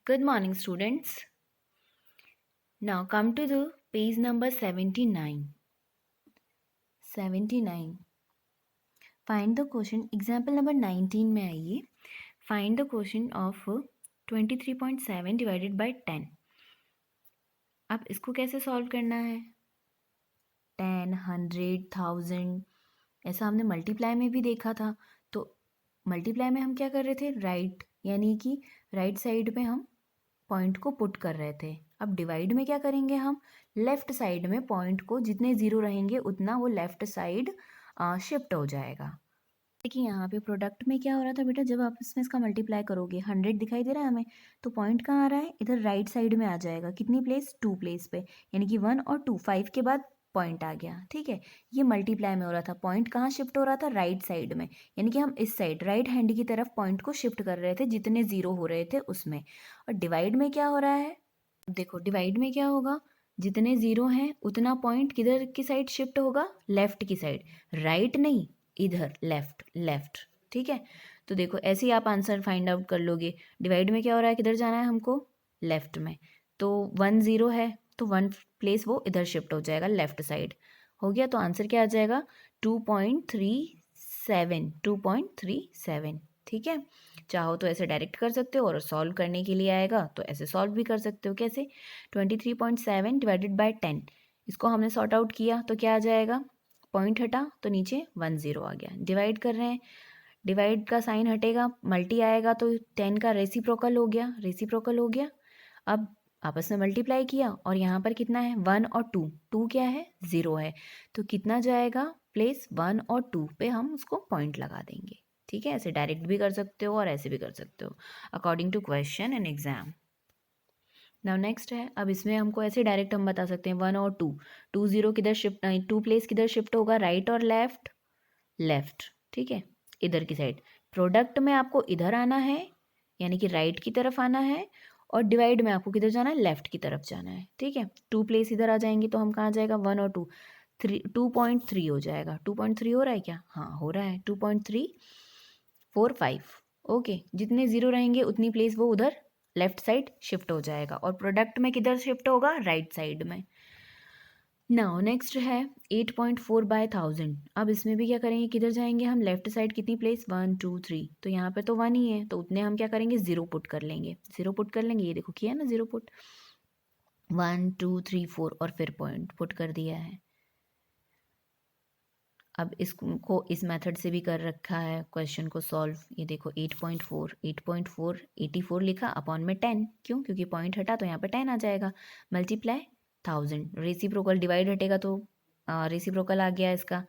Good morning, students. Now come to the page number 79. 79. Find the question. Example number 19 में आइए. Find the question of 23.7 divided by 10. अब इसको कैसे solve करना है? 10, 100, 1000 ऐसा हमने मल्टीप्लाई में भी देखा था. तो मल्टीप्लाई में हम क्या कर रहे थे? राइट, यानी कि राइट साइड पे हम पॉइंट को पुट कर रहे थे. अब डिवाइड में क्या करेंगे हम? लेफ्ट साइड में पॉइंट को जितने ज़ीरो रहेंगे उतना वो लेफ्ट साइड शिफ्ट हो जाएगा. देखिए यहाँ पे प्रोडक्ट में क्या हो रहा था बेटा, जब आप इसमें इसका मल्टीप्लाई करोगे 100 दिखाई दे रहा है हमें, तो पॉइंट कहाँ आ रहा है? इधर राइट साइड में आ जाएगा. कितनी प्लेस? 2 प्लेस पे, यानी कि 1 और 2, 5 के बाद पॉइंट आ गया. ठीक है, ये मल्टीप्लाई में हो रहा था. पॉइंट कहाँ शिफ्ट हो रहा था? राइट साइड में, यानी कि हम इस साइड राइट हैंड की तरफ पॉइंट को शिफ्ट कर रहे थे जितने ज़ीरो हो रहे थे उसमें. और डिवाइड में क्या हो रहा है? देखो डिवाइड में क्या होगा, जितने ज़ीरो हैं उतना पॉइंट किधर की साइड शिफ्ट होगा? लेफ़्ट की साइड. राइट नहीं, इधर लेफ़्ट लेफ़्ट. ठीक है, तो देखो ऐसे ही आप आंसर फाइंड आउट कर लोगे. डिवाइड में क्या हो रहा है? किधर जाना है हमको? लेफ़्ट में. तो 1 0 है तो 1 प्लेस वो इधर शिफ्ट हो जाएगा लेफ़्ट साइड. हो गया, तो आंसर क्या आ जाएगा? 2.37. 2.37. ठीक है, चाहो तो ऐसे डायरेक्ट कर सकते हो और सॉल्व करने के लिए आएगा तो ऐसे सॉल्व भी कर सकते हो. कैसे? 23.7 डिवाइडेड बाय 10. इसको हमने सॉर्ट आउट किया तो क्या आ जाएगा? पॉइंट हटा तो नीचे 1 0 आ गया. डिवाइड कर रहे हैं, डिवाइड का साइन हटेगा, मल्टी आएगा तो 10 का रेसिप्रोकल हो गया. रेसिप्रोकल हो गया. अब आपस में मल्टीप्लाई किया और यहाँ पर कितना है? 1 और 2. 2 क्या है? 0 है. तो कितना जाएगा? प्लेस 1 और 2 पे हम उसको पॉइंट लगा देंगे. ठीक है, ऐसे डायरेक्ट भी कर सकते हो और ऐसे भी कर सकते हो according to question and exam. Now next है, अब इसमें हमको ऐसे डायरेक्ट हम बता सकते हैं 1 और 2. 2 0 किधर शिफ्ट, 2 प्लेस किधर शिफ्ट होगा? राइट और लेफ्ट? लेफ्ट. ठीक है, इधर की साइड. प्रोडक्ट में आपको इधर आना है, यानी कि राइट की तरफ आना है. और डिवाइड में आपको किधर जाना है? लेफ्ट की तरफ जाना है. ठीक है, 2 प्लेस इधर आ जाएंगे तो हम कहाँ जाएगा? 1 और 2, 2.3 हो जाएगा. 2.3 हो रहा है क्या? हाँ हो रहा है. 2.345. ओके, जितने ज़ीरो रहेंगे उतनी प्लेस वो उधर लेफ्ट साइड शिफ्ट हो जाएगा. और प्रोडक्ट में किधर शिफ्ट होगा? राइट साइड में. नाउ नेक्स्ट है 8.4/1000. अब इसमें भी क्या करेंगे? किधर जाएंगे हम? Left side. कितनी प्लेस? 1 2 3. तो यहाँ पे तो 1 ही है तो उतने हम क्या करेंगे? 0 पुट कर लेंगे. 0 पुट कर लेंगे. ये देखो किया ना 0 पुट. 1 2 3 4 और फिर पॉइंट पुट कर दिया है. अब इसको इस मेथड से भी कर रखा है क्वेश्चन को सॉल्व. ये देखो 8.4 8.4 84 लिखा अपॉन में 10. क्यों? क्योंकि पॉइंट हटा तो यहाँ पे 10 आ जाएगा. मल्टीप्लाई 1000. रेसिप्रोकल डिवाइड हटेगा तो रेसिप्रोकल आ गया इसका.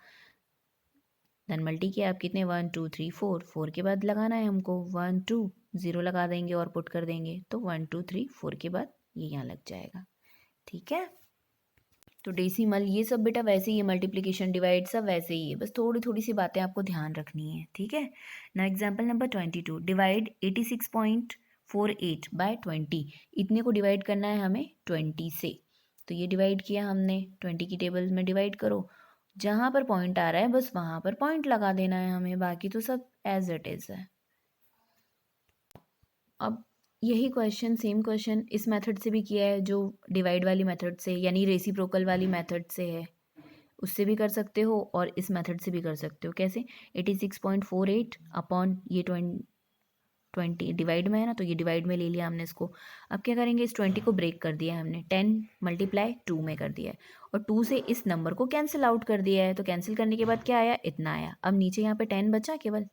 देन मल्टी किया. आप कितने? 1 2 3 4. 4 के बाद लगाना है हमको 1 2. 0 लगा देंगे और पुट कर देंगे तो 1 2 3 4 के बाद ये यहाँ लग जाएगा. ठीक है, तो डेसिमल ये सब बेटा वैसे ही है, मल्टीप्लिकेशन डिवाइड सब वैसे ही है, बस थोड़ी थोड़ी सी बातें आपको ध्यान रखनी है. ठीक है ना. Example number 22. Divide 86.48 by 20. इतने को डिवाइड करना है हमें 20 से. तो ये डिवाइड किया हमने. 20 की टेबल में डिवाइड करो, जहाँ पर पॉइंट आ रहा है बस वहाँ पर पॉइंट लगा देना है हमें, बाकी तो सब एज इट इज़ है. अब यही क्वेश्चन, सेम क्वेश्चन इस मेथड से भी किया है जो डिवाइड वाली मेथड से, यानी रेसिप्रोकल वाली मेथड से है. उससे भी कर सकते हो और इस मेथड से भी कर सकते हो. कैसे? 86.48 अपॉन ये 20 डिवाइड में है ना, तो ये डिवाइड में ले लिया हमने इसको. अब क्या करेंगे? इस 20 को ब्रेक कर दिया है हमने. 10 मल्टीप्लाई 2 में कर दिया है और 2 से इस नंबर को कैंसिल आउट कर दिया है. तो कैंसिल करने के बाद क्या आया? इतना आया. अब नीचे यहाँ पे 10 बचा केवल.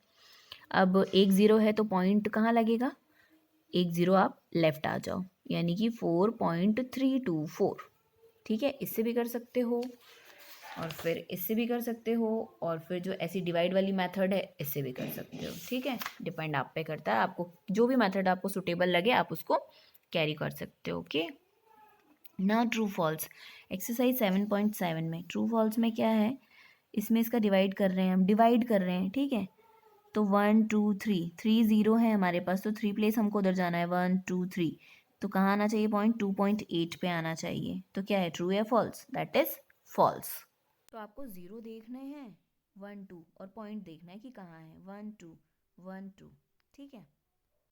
अब एक ज़ीरो है तो पॉइंट कहाँ लगेगा? एक ज़ीरो आप लेफ्ट आ जाओ, यानी कि 4.324. ठीक है, इससे भी कर सकते हो और फिर इससे भी कर सकते हो और फिर जो ऐसी डिवाइड वाली मेथड है इससे भी कर सकते हो. ठीक है, डिपेंड आप पे करता है. आपको जो भी मेथड आपको सुटेबल लगे आप उसको कैरी कर सकते हो. ओके ना. True false. एक्सरसाइज 7.7 में ट्रू फॉल्स में क्या है? इसमें इसका डिवाइड कर रहे हैं हम, डिवाइड कर रहे हैं. ठीक है, तो 1 2 3, 3 0 है हमारे पास तो 3 प्लेस हमको उधर जाना है. 1 2 3, तो कहाँ आना चाहिए पॉइंट? 2.8 पे आना चाहिए. तो क्या है? ट्रू या फॉल्स? That is false. तो आपको ज़ीरो देखने हैं 1 2 और पॉइंट देखना है कि कहाँ है. 1 2 1 2. ठीक है,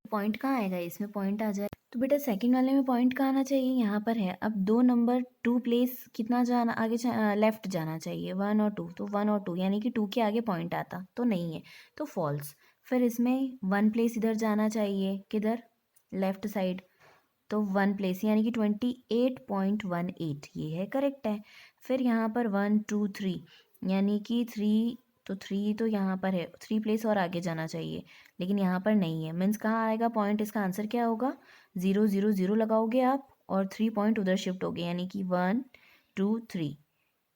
पॉइंट कहाँ आएगा, इसमें पॉइंट आ जाए। तो बेटा सेकंड वाले में पॉइंट कहाँ आना चाहिए, यहाँ पर है। अब दो नंबर 2 प्लेस कितना जाना आगे, लेफ्ट जाना चाहिए 1 और 2, तो 1 और 2 यानी कि 2 के आगे पॉइंट आता तो नहीं है, तो फॉल्स। फिर इसमें 1 प्लेस इधर जाना चाहिए, किधर, लेफ्ट साइड, तो 1 प्लेस यानी कि 28.18, ये है करेक्ट है। फिर यहाँ पर 1 2 3 यानी कि 3, तो 3 तो यहाँ पर है, 3 प्लेस और आगे जाना चाहिए, लेकिन यहाँ पर नहीं है, मीन्स कहाँ आएगा पॉइंट, इसका आंसर क्या होगा, 0 0 0 लगाओगे आप और 3 पॉइंट उधर शिफ्ट हो गए यानी कि 1 2 3,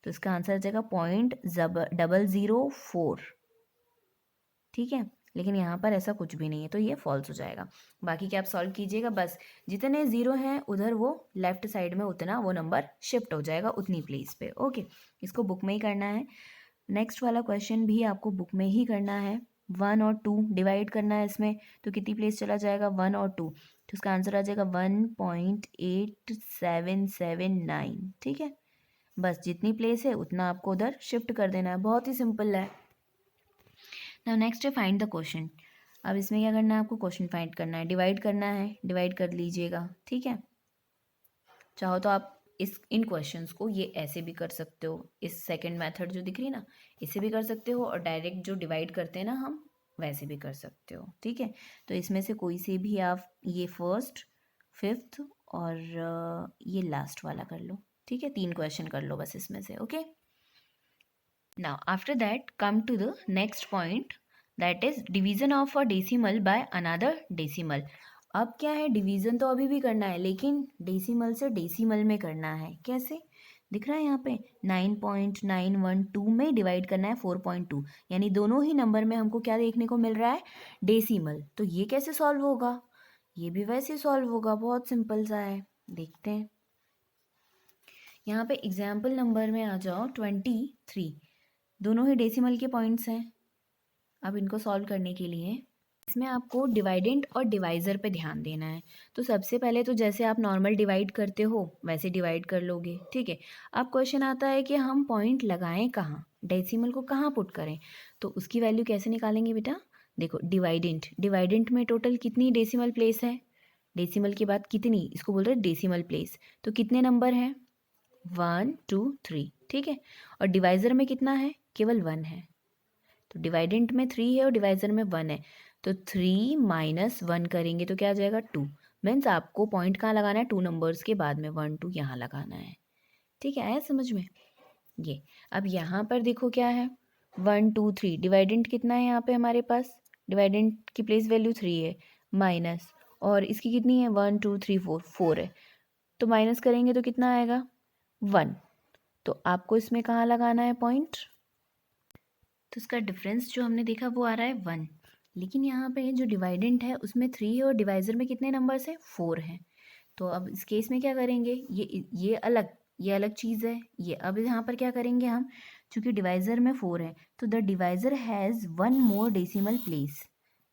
तो इसका आंसर आ जाएगा 0.004, ठीक है। लेकिन यहाँ पर ऐसा कुछ भी नहीं है, तो ये फॉल्स हो जाएगा। बाकी क्या आप सॉल्व कीजिएगा, बस जितने ज़ीरो हैं उधर वो लेफ्ट साइड में उतना वो नंबर शिफ्ट हो जाएगा उतनी प्लेस पे। ओके, इसको बुक में ही करना है। नेक्स्ट वाला क्वेश्चन भी आपको बुक में ही करना है। 1 और 2 डिवाइड करना है इसमें, तो कितनी प्लेस चला जाएगा, 1 और 2, तो इसका आंसर आ जाएगा 1.8779, ठीक है। बस जितनी प्लेस है उतना आपको उधर शिफ्ट कर देना है, बहुत ही सिंपल है। नाउ नेक्स्ट है फाइंड द क्वेश्चन। अब इसमें क्या करना है, आपको क्वेश्चन फाइंड करना है, डिवाइड करना है, डिवाइड कर लीजिएगा, ठीक है। चाहो तो आप इन क्वेश्चंस को ये ऐसे भी कर सकते हो, इस सेकंड मेथड जो दिख रही है ना, इसे भी कर सकते हो, और डायरेक्ट जो डिवाइड करते हैं ना हम, वैसे भी कर सकते हो, ठीक है। तो इसमें से कोई से भी आप ये फर्स्ट, फिफ्थ और ये लास्ट वाला कर लो, ठीक है। 3 क्वेश्चन कर लो बस इसमें से। Okay, now after that come to the next point, that is division of a decimal by another decimal। अब क्या है, डिवीजन तो अभी भी करना है, लेकिन डेसिमल से डेसिमल में करना है। कैसे दिख रहा है यहाँ पे, 9.912 में डिवाइड करना है 4.2, यानी दोनों ही नंबर में हमको क्या देखने को मिल रहा है, डेसिमल। तो ये कैसे सॉल्व होगा, ये भी वैसे सॉल्व होगा, बहुत सिंपल सा है, देखते हैं। यहाँ पे एग्जाम्पल नंबर में आ जाओ 23, दोनों ही डेसिमल के पॉइंट्स हैं। अब इनको सॉल्व करने के लिए इसमें आपको डिवाइडेंट और डिवाइज़र पे ध्यान देना है। तो सबसे पहले तो जैसे आप नॉर्मल डिवाइड करते हो वैसे डिवाइड कर लोगे, ठीक है। अब क्वेश्चन आता है कि हम पॉइंट लगाएं कहाँ, डेसिमल को कहाँ पुट करें, तो उसकी वैल्यू कैसे निकालेंगे बेटा। देखो डिवाइडेंट, डिवाइडेंट में टोटल कितनी डेसिमल प्लेस है, डेसिमल के बाद कितनी, इसको बोल रहे हैं डेसिमल प्लेस, तो कितने नंबर हैं, 1 2 3, ठीक है। और डिवाइज़र में कितना है, केवल 1 है। तो डिवाइडेंट में 3 है और डिवाइज़र में 1 है, तो 3 माइनस 1 करेंगे तो क्या आ जाएगा 2। मीन्स आपको पॉइंट कहाँ लगाना है, 2 नंबर्स के बाद में 1 2 यहाँ लगाना है, ठीक है। आया समझ में ये। अब यहाँ पर देखो क्या है, 1 2 3, डिवाइडेंट कितना है यहाँ पे हमारे पास, डिवाइडेंट की प्लेस वैल्यू 3 है, माइनस, और इसकी कितनी है 1 2 3 4, 4 है, तो माइनस करेंगे तो कितना आएगा 1। तो आपको इसमें कहाँ लगाना है पॉइंट, तो इसका डिफरेंस जो हमने देखा वो आ रहा है 1, लेकिन यहाँ पे जो डिवाइडेंट है उसमें 3 है और डिवाइज़र में कितने नंबर्स हैं, 4 हैं। तो अब इस केस में क्या करेंगे, ये अलग चीज़ है ये। अब यहाँ पर क्या करेंगे हम, चूँकि डिवाइज़र में 4 है तो the divisor has 1 more decimal place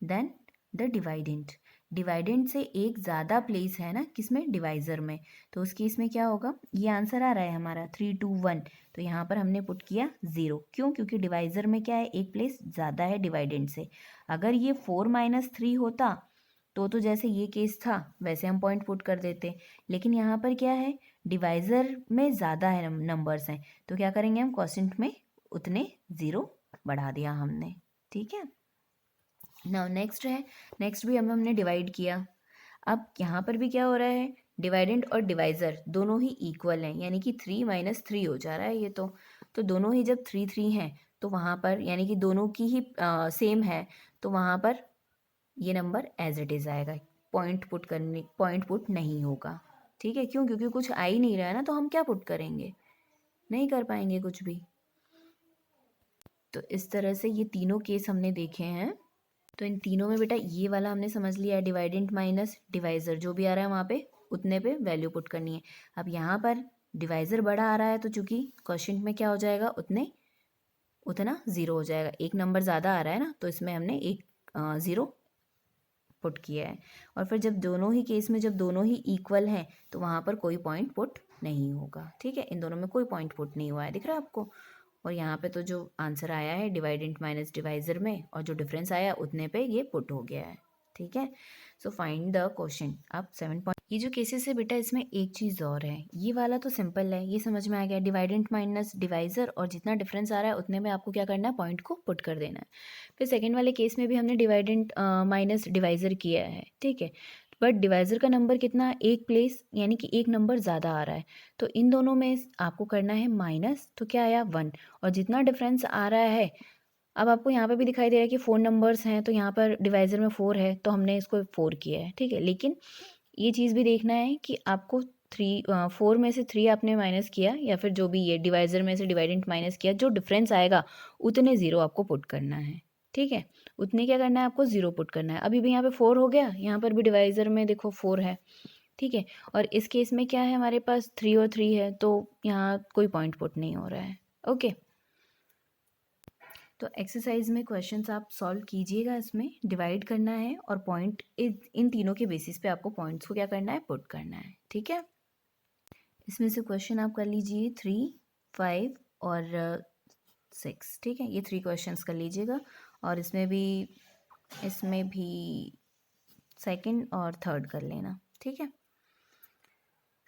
than the dividend. Dividend से एक ज़्यादा प्लेस है ना किसमें, डिवाइज़र में, तो उस केस में क्या होगा, ये आंसर आ रहा है हमारा 3 2 1, तो यहाँ पर हमने पुट किया 0। क्यों, क्योंकि डिवाइज़र में क्या है, एक प्लेस ज़्यादा है डिवाइडेंट से। अगर ये 4 माइनस 3 होता तो जैसे ये केस था वैसे हम पॉइंट पुट कर देते, लेकिन यहाँ पर क्या है, डिवाइज़र में ज़्यादा है नंबर्स हैं, तो क्या करेंगे हम, क्वोशिएंट में उतने 0 बढ़ा दिया हमने, ठीक है। नाउ नेक्स्ट है, नेक्स्ट भी हमने डिवाइड किया। अब यहाँ पर भी क्या हो रहा है, डिवाइडेंट और डिवाइज़र दोनों ही इक्वल हैं, यानी कि 3 माइनस 3 हो जा रहा है ये तो दोनों ही जब 3 3 हैं तो वहाँ पर यानी कि दोनों की ही सेम है, तो वहाँ पर ये नंबर एज इट इज़ आएगा, पॉइंट पुट नहीं होगा, ठीक है। क्यों, क्योंकि कुछ आ ही नहीं रहा है ना, तो हम क्या पुट करेंगे, नहीं कर पाएंगे कुछ भी। तो इस तरह से ये तीनों केस हमने देखे हैं। तो इन तीनों में बेटा ये वाला हमने समझ लिया है, डिवाइडेंट माइनस डिवाइज़र, जो भी आ रहा है वहाँ पे उतने पे वैल्यू पुट करनी है। अब यहाँ पर डिवाइज़र बड़ा आ रहा है तो चूंकि क्वोशिएंट में क्या हो जाएगा, उतना 0 हो जाएगा, एक नंबर ज़्यादा आ रहा है ना, तो इसमें हमने एक 0 पुट किया है। और फिर जब दोनों ही केस में जब दोनों ही इक्वल हैं तो वहाँ पर कोई पॉइंट पुट नहीं होगा, ठीक है। इन दोनों में कोई पॉइंट पुट नहीं हुआ है, दिख रहा है आपको। और यहाँ पे तो जो आंसर आया है डिवाइडेंट माइनस डिवाइज़र में, और जो डिफरेंस आया उतने पे ये पुट हो गया है, ठीक है। So find the question. अब 7 ये जो केसेस है बेटा, इसमें एक चीज़ और है। ये वाला तो सिंपल है, ये समझ में आ गया, डिवाइडेंट माइनस डिवाइज़र, और जितना डिफरेंस आ रहा है उतने में आपको क्या करना है, पॉइंट को पुट कर देना है। फिर सेकेंड वाले केस में भी हमने डिवाइडेंट माइनस डिवाइज़र किया है, ठीक है, बट डिवाइज़र का नंबर कितना, एक प्लेस, यानी कि एक नंबर ज़्यादा आ रहा है, तो इन दोनों में आपको करना है माइनस, तो क्या आया 1, और जितना डिफरेंस आ रहा है, अब आपको यहाँ पे भी दिखाई दे रहा है कि 4 नंबर्स हैं, तो यहाँ पर डिवाइज़र में 4 है, तो हमने इसको 4 किया है, ठीक है। लेकिन ये चीज़ भी देखना है कि आपको 4 में से 3 आपने माइनस किया, या फिर जो भी ये डिवाइज़र में से डिवाइडेंट माइनस किया, जो डिफरेंस आएगा उतने 0 आपको पुट करना है, ठीक है। उतने क्या करना है, आपको 0 पुट करना है। अभी भी यहाँ पे 4 हो गया, यहाँ पर भी डिवाइज़र में देखो 4 है, ठीक है। और इस केस में क्या है, हमारे पास 3 और 3 है, तो यहाँ कोई पॉइंट पुट नहीं हो रहा है, ओके। तो एक्सरसाइज में क्वेश्चंस आप सॉल्व कीजिएगा, इसमें डिवाइड करना है, और पॉइंट इन तीनों के बेसिस पे आपको पॉइंट्स को क्या करना है, पुट करना है, ठीक है। इसमें से क्वेश्चन आप कर लीजिए 3, 5 और 6, ठीक है, ये 3 क्वेश्चंस कर लीजिएगा, और इसमें भी सेकंड और थर्ड कर लेना, ठीक है।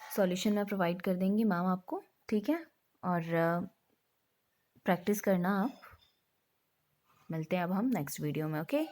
सॉल्यूशन में प्रोवाइड कर देंगी मैम आपको, ठीक है, और प्रैक्टिस करना आप। मिलते हैं अब हम नेक्स्ट वीडियो में, ओके।